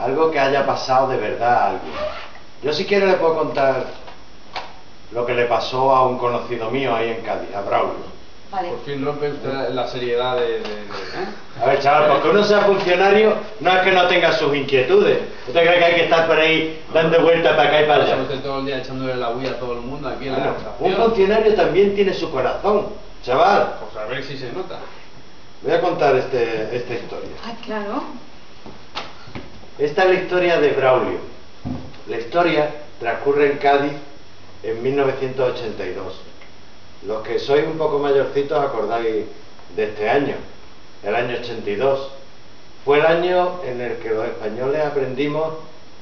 algo que haya pasado de verdad a alguien. Yo si quiere le puedo contar lo que le pasó a un conocido mío ahí en Cádiz, a Braulio. Vale. Por fin rompe usted la seriedad ¿eh? A ver, chaval, porque uno sea funcionario no es que no tenga sus inquietudes. ¿Usted cree que hay que estar por ahí dando vueltas para acá y para allá? Usted todo el día echándole la bulla a todo el mundo aquí en la Un estación. funcionario también tiene su corazón, chaval. Pues a ver si se nota. Voy a contar esta historia. Ah, claro. Esta es la historia de Braulio. La historia transcurre en Cádiz en 1982. Los que sois un poco mayorcitos acordáis de este año, el año 82. Fue el año en el que los españoles aprendimos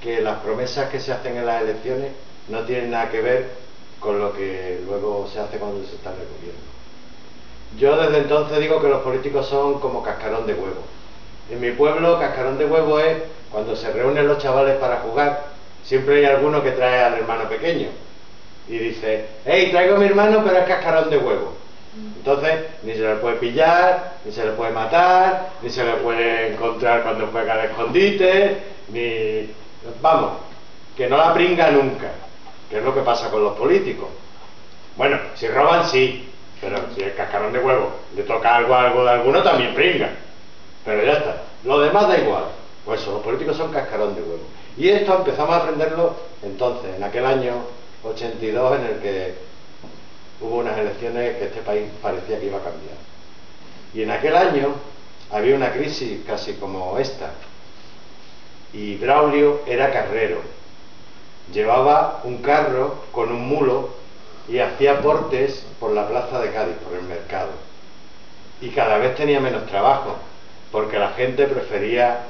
que las promesas que se hacen en las elecciones no tienen nada que ver con lo que luego se hace cuando se está en el gobierno. Yo desde entonces digo que los políticos son como cascarón de huevo. En mi pueblo, cascarón de huevo es cuando se reúnen los chavales para jugar, siempre hay alguno que trae al hermano pequeño y dice: hey, traigo a mi hermano, pero es cascarón de huevo. Entonces ni se le puede pillar, ni se le puede matar, ni se le puede encontrar cuando juega al escondite, ni... vamos, que no la pringa nunca, que es lo que pasa con los políticos. Bueno, si roban sí, pero si el cascarón de huevo le toca algo de alguno, también pringa. Pero ya está, lo demás da igual. Pues eso, los políticos son cascarón de huevo. Y esto empezamos a aprenderlo entonces, en aquel año 82, en el que hubo unas elecciones que este país parecía que iba a cambiar. Y en aquel año había una crisis casi como esta. Y Braulio era carrero. Llevaba un carro con un mulo y hacía portes por la plaza de Cádiz, por el mercado. Y cada vez tenía menos trabajo, porque la gente prefería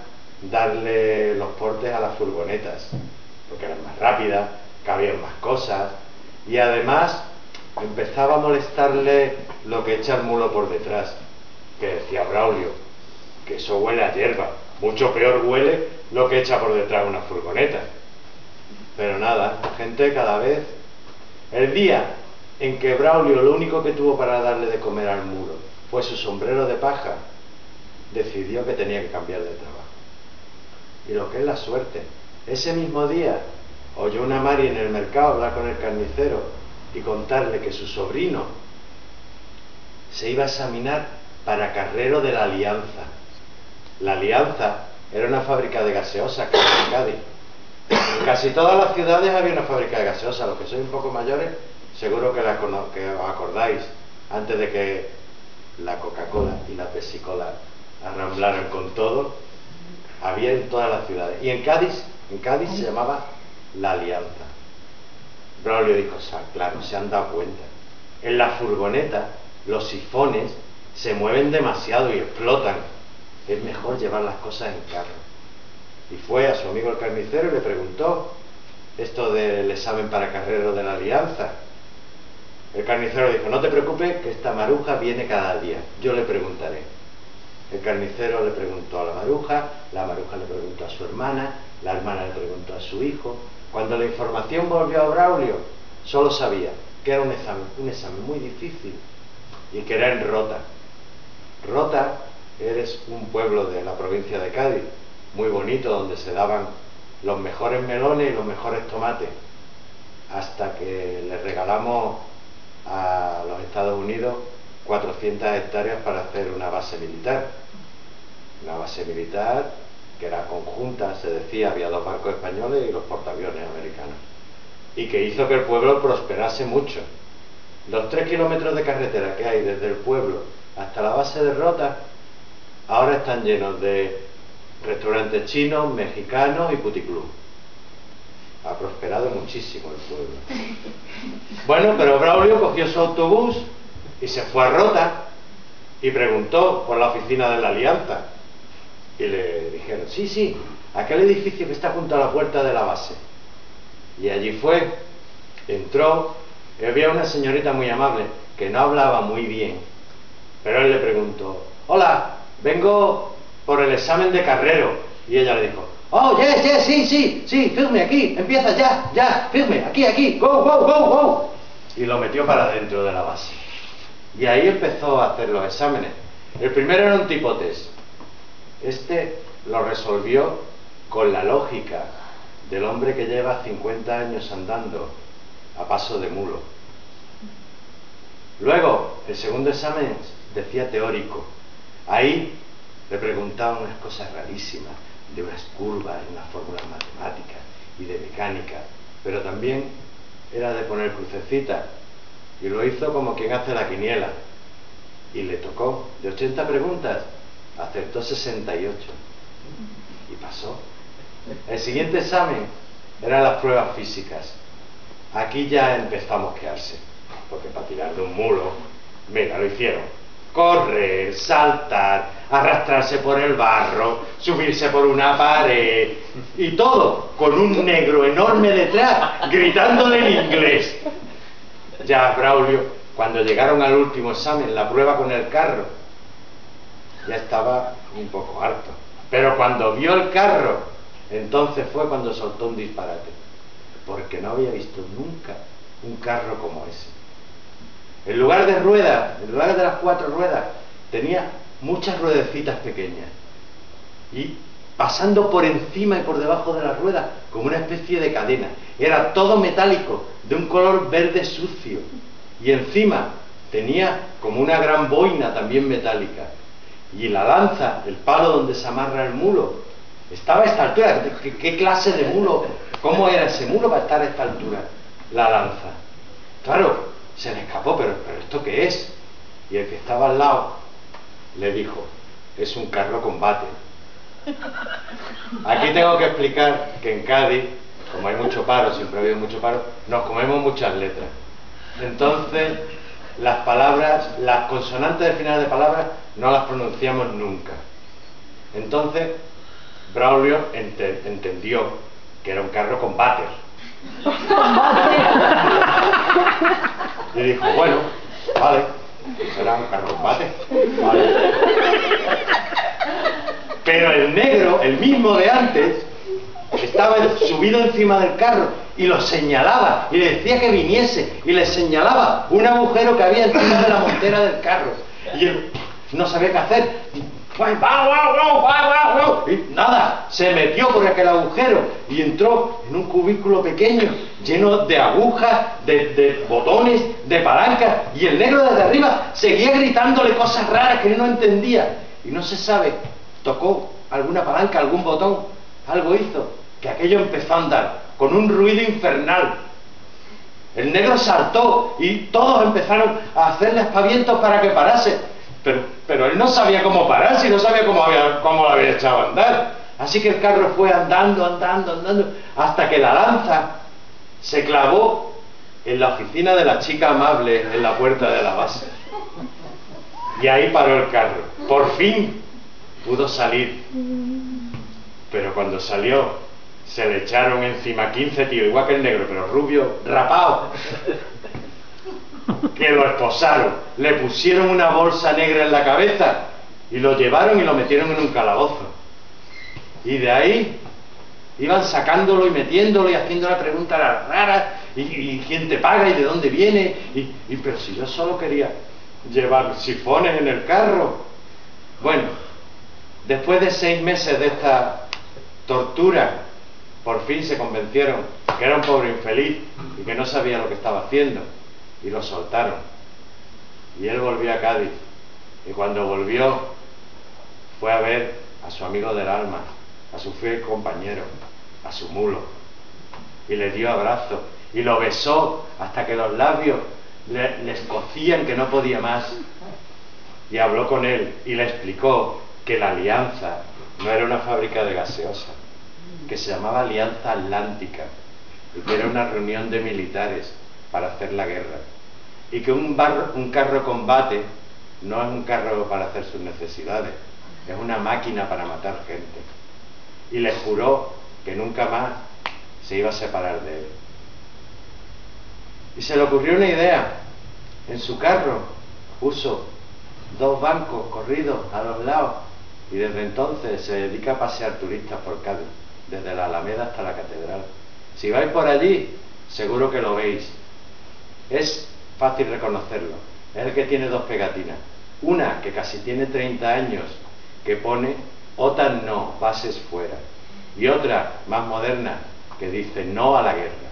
darle los portes a las furgonetas, porque eran más rápidas, cabían más cosas, y además empezaba a molestarle lo que echa el mulo por detrás, que decía Braulio, que eso huele a hierba, mucho peor huele lo que echa por detrás una furgoneta. Pero nada, la gente cada vez... El día en que Braulio lo único que tuvo para darle de comer al mulo fue su sombrero de paja, decidió que tenía que cambiar de trabajo. Y lo que es la suerte, ese mismo día oyó una Mari en el mercado hablar con el carnicero y contarle que su sobrino se iba a examinar para carrero de la Alianza. La Alianza era una fábrica de gaseosas que había en Cádiz. En casi todas las ciudades había una fábrica de gaseosas. Los que sois un poco mayores seguro que os acordáis, antes de que la Coca-Cola y la Pepsi-Cola arramblaran con todo, había en todas las ciudades. Y en Cádiz se llamaba La Alianza. Braulio dijo: claro, se han dado cuenta. En la furgoneta los sifones se mueven demasiado y explotan. Es mejor llevar las cosas en carro. Y fue a su amigo el carnicero y le preguntó esto del examen para carrero de la Alianza. El carnicero dijo: no te preocupes, que esta maruja viene cada día, yo le preguntaré. El carnicero le preguntó a la maruja le preguntó a su hermana, la hermana le preguntó a su hijo. Cuando la información volvió a Braulio, solo sabía que era un examen muy difícil y que era en Rota. Rota es un pueblo de la provincia de Cádiz, muy bonito, donde se daban los mejores melones y los mejores tomates, hasta que le regalamos a los Estados Unidos 400 hectáreas para hacer una base militar que era conjunta, se decía, había 2 barcos españoles y los portaaviones americanos, y que hizo que el pueblo prosperase mucho. Los 3 kilómetros de carretera que hay desde el pueblo hasta la base de Rota ahora están llenos de restaurantes chinos, mexicanos y puticlub. Ha prosperado muchísimo el pueblo. Bueno, pero Braulio cogió su autobús y se fue a Rota y preguntó por la oficina de la Alianza. Y le dijeron: sí, aquel edificio que está junto a la puerta de la base. Y allí fue, entró, y había una señorita muy amable que no hablaba muy bien, pero él le preguntó: hola, vengo por el examen de carrero. Y ella le dijo: oh, yes, sí, firme aquí, empieza ya, firme, aquí, go. Y lo metió para dentro de la base. Y ahí empezó a hacer los exámenes. El primero era un tipo test. Este lo resolvió con la lógica del hombre que lleva 50 años andando a paso de mulo. Luego, el segundo examen decía teórico. Ahí le preguntaban unas cosas rarísimas, de unas curvas, unas fórmulas matemáticas y de mecánica, pero también era de poner crucecitas, y lo hizo como quien hace la quiniela, y le tocó. De 80 preguntas acertó 68 y pasó. El siguiente examen eran las pruebas físicas. Aquí ya empezó a mosquearse, porque para tirar de un mulo, mira, lo hicieron: correr, saltar, arrastrarse por el barro, subirse por una pared, y todo con un negro enorme detrás gritándole en inglés. Ya Braulio, cuando llegaron al último examen, la prueba con el carro, ya estaba un poco harto, pero cuando vio el carro, entonces fue cuando soltó un disparate, porque no había visto nunca un carro como ese. En lugar de ruedas, en lugar de las 4 ruedas, tenía muchas ruedecitas pequeñas, y pasando por encima y por debajo de las ruedas como una especie de cadena. Era todo metálico, de un color verde sucio, y encima tenía como una gran boina también metálica, y la lanza, el palo donde se amarra el mulo, estaba a esta altura. ¿Qué clase de mulo? ¿Cómo era ese mulo para estar a esta altura? La lanza. Claro, se le escapó. ¿Pero esto qué es? Y el que estaba al lado le dijo: es un carro combate. Aquí tengo que explicar que en Cádiz, como hay mucho paro, siempre ha habido mucho paro, nos comemos muchas letras. Entonces, las palabras, las consonantes del final de palabras, no las pronunciamos nunca. Entonces, Braulio entendió que era un carro combate. Y dijo: bueno, vale, será un carro combate. Vale. Pero el negro, el mismo de antes, estaba subido encima del carro y lo señalaba y le decía que viniese, y le señalaba un agujero que había encima de la montera del carro, y él no sabía qué hacer. Y nada, se metió por aquel agujero y entró en un cubículo pequeño lleno de agujas, de botones, de palancas, y el negro desde arriba seguía gritándole cosas raras que él no entendía, y no se sabe, tocó alguna palanca, algún botón, algo hizo, que aquello empezó a andar con un ruido infernal. El negro saltó y todos empezaron a hacerle aspavientos para que parase, pero él no sabía cómo pararse y no sabía cómo lo había echado a andar. Así que el carro fue andando, hasta que la lanza se clavó en la oficina de la chica amable en la puerta de la base, y ahí paró el carro. Por fin pudo salir, pero cuando salió se le echaron encima 15 tíos, igual que el negro, pero rubio, rapado, que lo esposaron, le pusieron una bolsa negra en la cabeza y lo llevaron y lo metieron en un calabozo, y de ahí iban sacándolo y metiéndolo y haciéndole preguntas raras, y quién te paga y de dónde viene, pero si yo solo quería llevar sifones en el carro. Bueno, después de 6 meses de esta tortura, por fin se convencieron que era un pobre infeliz y que no sabía lo que estaba haciendo, y lo soltaron. Y él volvió a Cádiz, y cuando volvió fue a ver a su amigo del alma, a su fiel compañero, a su mulo, y le dio abrazo y lo besó hasta que los labios le escocían, que no podía más, y habló con él y le explicó que la Alianza no era una fábrica de gaseosa, que se llamaba Alianza Atlántica, y que era una reunión de militares para hacer la guerra, y que un carro combate no es un carro para hacer sus necesidades, es una máquina para matar gente. Y le juró que nunca más se iba a separar de él. Y se le ocurrió una idea. En su carro puso 2 bancos corridos a los lados, y desde entonces se dedica a pasear turistas por Cádiz, desde la Alameda hasta la Catedral. Si vais por allí, seguro que lo veis. Es fácil reconocerlo. Es el que tiene 2 pegatinas. Una que casi tiene 30 años, que pone: OTAN no, bases fuera. y otra más moderna que dice no a la guerra.